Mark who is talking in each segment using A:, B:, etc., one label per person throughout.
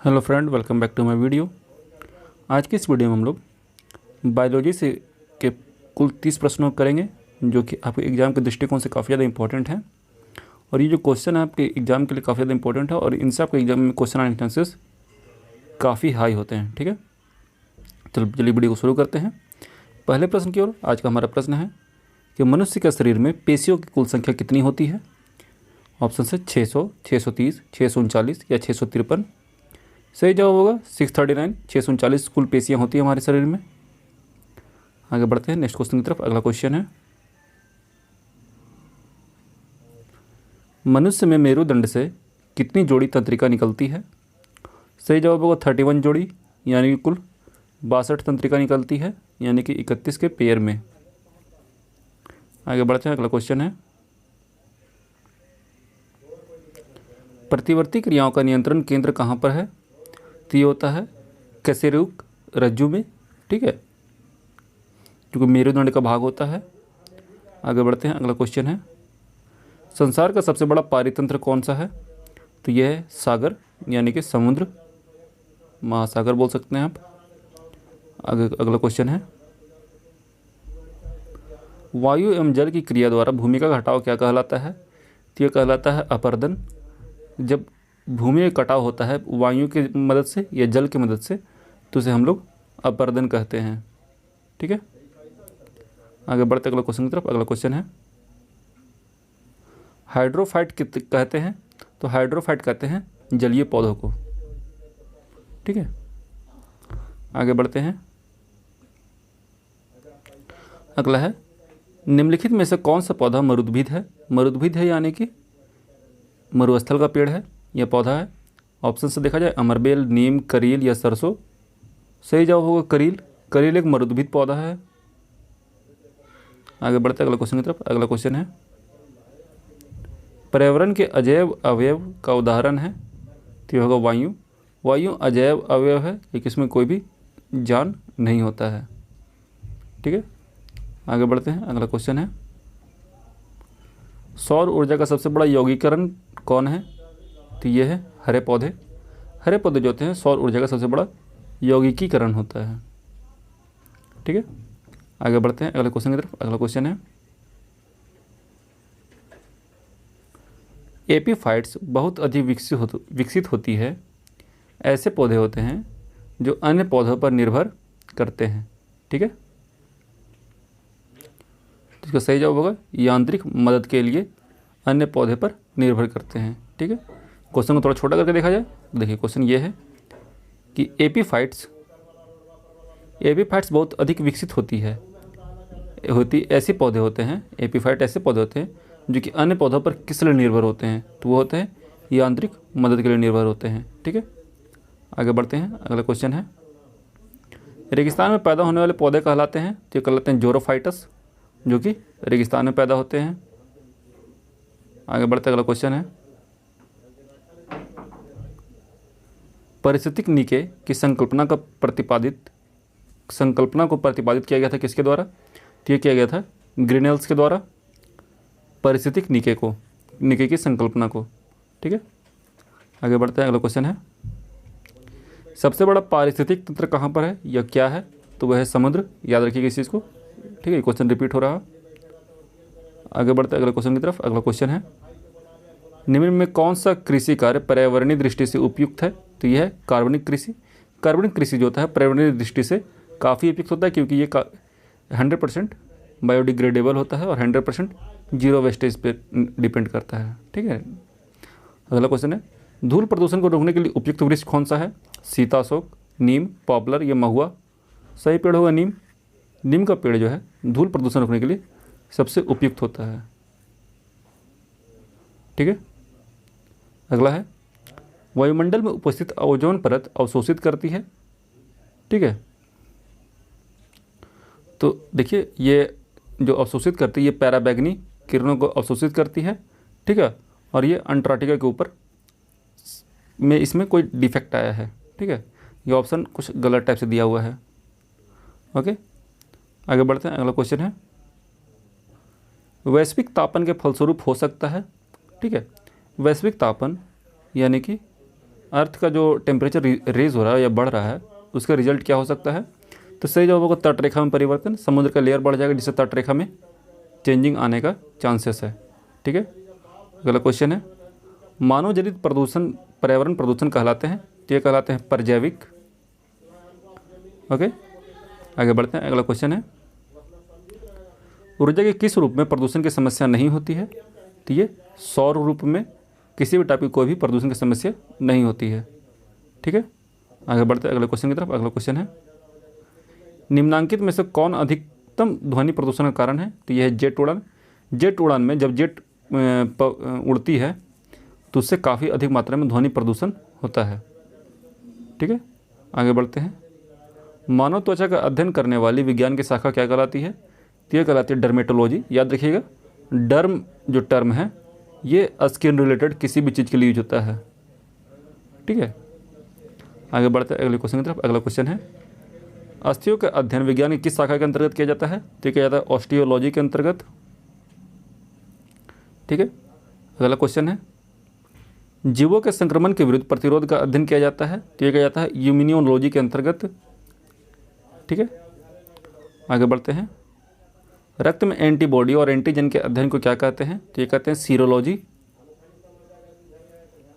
A: Hello friend, welcome back to my video. आज की इस वीडियो में हम लोग बायोलॉजी से के कुल 30 प्रश्नों को करेंगे, जो कि आपके एग्ज़ाम के दृष्टिकोण से काफ़ी ज़्यादा इंपॉर्टेंट हैं। और ये जो क्वेश्चन है आपके एग्ज़ाम के लिए काफ़ी ज़्यादा इंपॉर्टेंट है और इनसे आपके एग्जाम में क्वेश्चन आने के चांसेस काफ़ी हाई होते हैं। ठीक है, चलिए वीडियो को शुरू करते हैं। पहले प्रश्न की ओर आज का हमारा प्रश्न है कि मनुष्य के शरीर में पेशियों की कुल संख्या कितनी होती है। ऑप्शन है 600, 630, 639 या 653। सही जवाब होगा 639, 639 कुल पेशियाँ होती हैं हमारे शरीर में। आगे बढ़ते हैं नेक्स्ट क्वेश्चन की तरफ। अगला क्वेश्चन है, मनुष्य में मेरुदंड से कितनी जोड़ी तंत्रिका निकलती है। सही जवाब होगा 31 जोड़ी, यानी कि कुल 62 तंत्रिका निकलती है, यानी कि 31 के पेयर में। आगे बढ़ते हैं। अगला क्वेश्चन है, प्रतिवर्ती क्रियाओं का नियंत्रण केंद्र कहाँ पर है। तो ये होता है कशेरुक रज्जु में। ठीक है, क्योंकि मेरुदंड का भाग होता है। आगे बढ़ते हैं। अगला क्वेश्चन है, संसार का सबसे बड़ा पारितंत्र कौन सा है। तो यह है सागर, यानी कि समुद्र, महासागर बोल सकते हैं आप। आगे अगला क्वेश्चन है, वायु एवं जल की क्रिया द्वारा भूमि का घटाव क्या कहलाता है। तो यह कहलाता है अपर्दन। जब भूमि का कटाव होता है वायु की मदद से या जल की मदद से, तो उसे हम लोग अपर्दन कहते हैं। ठीक है, आगे बढ़ते अगला क्वेश्चन की तरफ। अगला क्वेश्चन है, हाइड्रोफाइट कहते हैं। तो हाइड्रोफाइट कहते हैं जलीय पौधों को। ठीक है, आगे बढ़ते हैं। अगला है, निम्नलिखित में से कौन सा पौधा मरुद्भिद है। मरुद्भिद है यानी कि मरुस्थल का पेड़ है, यह पौधा है। ऑप्शन से देखा जाए अमरबेल, नीम, करील या सरसों। सही जवाब होगा करील। करील एक मरुद्भिद पौधा है। आगे बढ़ते अगला क्वेश्चन की तरफ। अगला क्वेश्चन है, पर्यावरण के अजैव अवयव का उदाहरण है। तो यह होगा वायु। वायु अजैव अवयव है, लेकिन इसमें कोई भी जान नहीं होता है। ठीक है, आगे बढ़ते हैं। अगला क्वेश्चन है, सौर ऊर्जा का सबसे बड़ा यौगिकरण कौन है। तो ये है हरे पौधे। हरे पौधे जो होते हैं सौर ऊर्जा का सबसे बड़ा यौगिकीकरण होता है। ठीक है, आगे बढ़ते हैं अगले क्वेश्चन की तरफ। अगला क्वेश्चन है, एपीफाइट्स बहुत अधिक विकसित होती है। ऐसे पौधे होते हैं जो अन्य पौधों पर निर्भर करते हैं। ठीक है, इसका सही जवाब होगा यांत्रिक मदद के लिए अन्य पौधे पर निर्भर करते हैं। ठीक है, क्वेश्चन को थोड़ा छोटा करके देखा जाए। देखिए क्वेश्चन ये है कि एपीफाइट्स बहुत अधिक विकसित होती ऐसे पौधे होते हैं। एपीफाइट ऐसे पौधे होते हैं जो कि अन्य पौधों पर किस लिए निर्भर होते हैं। तो वो होते हैं यांत्रिक मदद के लिए निर्भर होते हैं। ठीक है, आगे बढ़ते हैं। अगला क्वेश्चन है, रेगिस्तान में पैदा होने वाले पौधे कहलाते हैं। तो ये कहलाते हैं जोरोफाइटस, जो कि रेगिस्तान में पैदा होते हैं। आगे बढ़ते अगला क्वेश्चन है, पारिस्थितिक नीके की संकल्पना को प्रतिपादित किया गया था किसके द्वारा। तो ये किया गया था ग्रिनेल्स के द्वारा, पारिस्थितिक नीके की संकल्पना को। ठीक है, आगे बढ़ते हैं। अगला क्वेश्चन है, सबसे बड़ा पारिस्थितिक तंत्र कहाँ पर है या क्या है। तो वह है समुद्र। याद रखिएगा इस चीज़ को। ठीक है, क्वेश्चन रिपीट हो रहा है। आगे बढ़ते हैं अगले क्वेश्चन की तरफ। अगला क्वेश्चन है, निम्न में कौन सा कृषि कार्य पर्यावरणीय दृष्टि से उपयुक्त है। तो यह है कार्बनिक कृषि। कार्बनिक कृषि जो होता है पर्यावरणीय दृष्टि से काफ़ी उपयुक्त होता है, क्योंकि ये 100% बायोडिग्रेडेबल होता है और 100% जीरो वेस्टेज पे डिपेंड करता है। ठीक है, अगला क्वेश्चन है, धूल प्रदूषण को रोकने के लिए उपयुक्त वृक्ष कौन सा है। सीताशोक, नीम, पॉपुलर या महुआ। सही पेड़ होगा नीम। नीम का पेड़ जो है धूल प्रदूषण रोकने के लिए सबसे उपयुक्त होता है। ठीक है, अगला है, वायुमंडल में उपस्थित ओजोन परत अवशोषित करती है। ठीक है, तो देखिए ये जो अवशोषित करती है ये पैराबैगनी किरणों को अवशोषित करती है। ठीक है, और ये अंटार्कटिका के ऊपर में इसमें कोई डिफेक्ट आया है। ठीक है, ये ऑप्शन कुछ गलत टाइप से दिया हुआ है। ओके, आगे बढ़ते हैं। अगला क्वेश्चन है, वैश्विक तापन के फलस्वरूप हो सकता है। ठीक है, वैश्विक तापन यानी कि अर्थ का जो टेम्परेचर रेज हो रहा है या बढ़ रहा है उसका रिजल्ट क्या हो सकता है? तो सही जवाब होगा तटरेखा में परिवर्तन, समुद्र का लेयर बढ़ जाएगा जिससे तटरेखा में चेंजिंग आने का चांसेस है। ठीक है, अगला क्वेश्चन है मानव जनित प्रदूषण पर्यावरण प्रदूषण कहलाते हैं, तो ये कहलाते हैं परजैविक। ओके, आगे बढ़ते हैं। अगला क्वेश्चन है ऊर्जा के किस रूप में प्रदूषण की समस्या नहीं होती है? तो ये सौर रूप में किसी भी टाइप की कोई भी प्रदूषण की समस्या नहीं होती है। ठीक है, आगे बढ़ते हैं अगले क्वेश्चन की तरफ। अगला क्वेश्चन है निम्नांकित में से कौन अधिकतम ध्वनि प्रदूषण का कारण है? तो यह है जेट उड़ान। जेट उड़ान में जब जेट उड़ती है तो उससे काफ़ी अधिक मात्रा में ध्वनि प्रदूषण होता है। ठीक है, आगे बढ़ते हैं। मानव त्वचा का अध्ययन करने वाली विज्ञान की शाखा क्या कहलाती है? तो यह कहलाती है डर्मेटोलॉजी। याद रखिएगा, डर्म जो टर्म है ये स्किन रिलेटेड किसी भी चीज़ के लिए यूज होता है। ठीक है, आगे बढ़ते हैं अगले क्वेश्चन की तरफ। अगला क्वेश्चन है अस्थियों का अध्ययन विज्ञान की किस शाखा के अंतर्गत किया जाता है? तो किया जाता है ऑस्टियोलॉजी के अंतर्गत। ठीक है, अगला क्वेश्चन है जीवों के संक्रमण के विरुद्ध प्रतिरोध का अध्ययन किया जाता है, तो यह किया जाता है इम्यूनोलॉजी के अंतर्गत। ठीक है, आगे बढ़ते हैं। रक्त में एंटीबॉडी और एंटीजन के अध्ययन को क्या कहते हैं? तो ये कहते हैं सीरोलॉजी।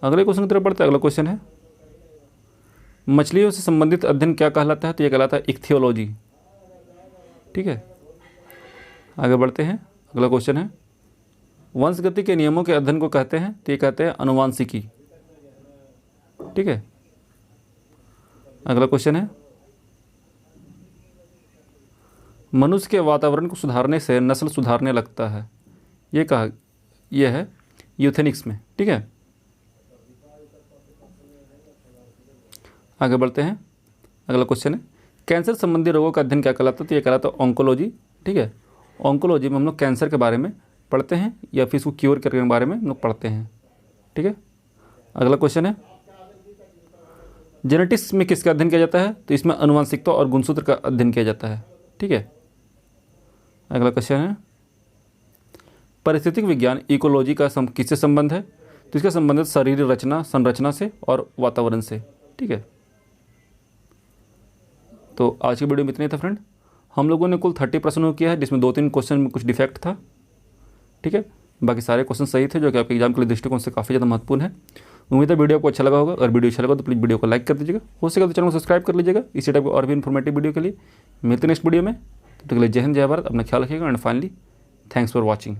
A: अगले क्वेश्चन की तरफ बढ़ते हैं। अगला क्वेश्चन है मछलियों से संबंधित अध्ययन क्या कहलाता है? तो ये कहलाता है इक्थियोलॉजी। ठीक है, आगे बढ़ते हैं। अगला क्वेश्चन है वंशगति के नियमों के अध्ययन को कहते हैं? तो ये कहते हैं अनुवांशिकी। ठीक है, अगला क्वेश्चन है मनुष्य के वातावरण को सुधारने से नस्ल सुधारने लगता है, यह है यूथेनिक्स में। ठीक है, आगे बढ़ते हैं। अगला क्वेश्चन है कैंसर संबंधी रोगों का अध्ययन क्या कहलाता है? तो ये कहलाता है ऑन्कोलॉजी। ठीक है, ऑन्कोलॉजी में हम लोग कैंसर के बारे में पढ़ते हैं या फिर इसको क्योर करने के बारे में हम लोग पढ़ते हैं। ठीक है, अगला क्वेश्चन है जेनेटिक्स में किसका अध्ययन किया जाता है? तो इसमें आनुवंशिकता और गुणसूत्र का अध्ययन किया जाता है। ठीक है, अगला क्वेश्चन है पारिस्थितिक विज्ञान इकोलॉजी का किससे संबंध है? तो इसका संबंध है शरीर रचना संरचना से और वातावरण से। ठीक है, तो आज की वीडियो में इतना ही था फ्रेंड। हम लोगों ने कुल 30 प्रश्नों किया है जिसमें 2-3 क्वेश्चन में कुछ डिफेक्ट था। ठीक है, बाकी सारे क्वेश्चन सही थे जो कि आपके एग्जाम के लिए दृष्टिकोण से काफ़ी ज़्यादा महत्वपूर्ण है। उम्मीद है वीडियो आपको अच्छा लगा होगा। अगर वीडियो अच्छा लगा तो प्लीज़ वीडियो को लाइक कर दीजिएगा, हो सके तो चैनल को सब्सक्राइब कर लीजिएगा इसी टाइप के और भी इन्फॉर्मेटिव वीडियो के लिए। मिलते हैं नेक्स्ट वीडियो में, तब तक के लिए जय हिंद जय भारत, अपना ख्याल रखिएगा and finally thanks for watching.